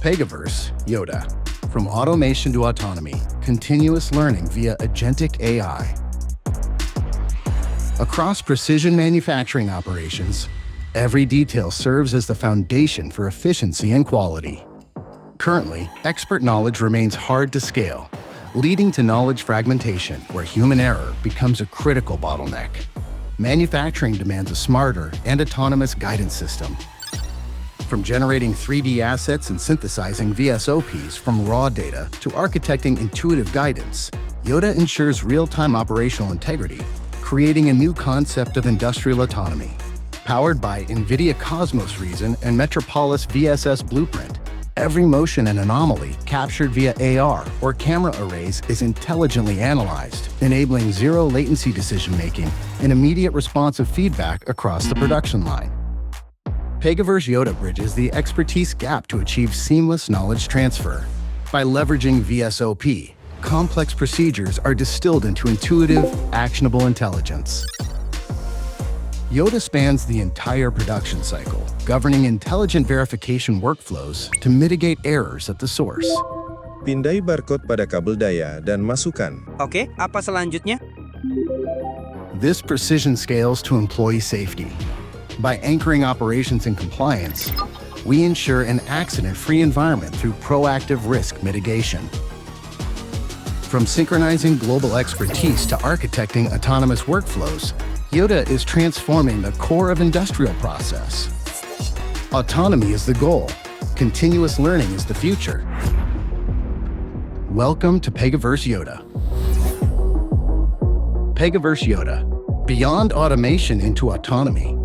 PEGAVERSE, YODA. From automation to autonomy, continuous learning via agentic AI. Across precision manufacturing operations, every detail serves as the foundation for efficiency and quality. Currently, expert knowledge remains hard to scale, leading to knowledge fragmentation where human error becomes a critical bottleneck. Manufacturing demands a smarter and autonomous guidance system. From generating 3D assets and synthesizing VSOPs from raw data to architecting intuitive guidance, YODA ensures real-time operational integrity, creating a new concept of industrial autonomy. Powered by NVIDIA Cosmos Reason and Metropolis VSS Blueprint, every motion and anomaly captured via AR or camera arrays is intelligently analyzed, enabling zero-latency decision-making and immediate responsive feedback across the production line. PEGAVERSE YODA bridges the expertise gap to achieve seamless knowledge transfer. By leveraging VSOP, complex procedures are distilled into intuitive, actionable intelligence. YODA spans the entire production cycle, governing intelligent verification workflows to mitigate errors at the source. Pindai barcode pada kabel daya dan masukkan. Oke, apa selanjutnya? This precision scales to employee safety. By anchoring operations in compliance, we ensure an accident-free environment through proactive risk mitigation. From synchronizing global expertise to architecting autonomous workflows, YODA is transforming the core of industrial process. Autonomy is the goal. Continuous learning is the future. Welcome to PEGAVERSE YODA. PEGAVERSE YODA. Beyond automation into autonomy.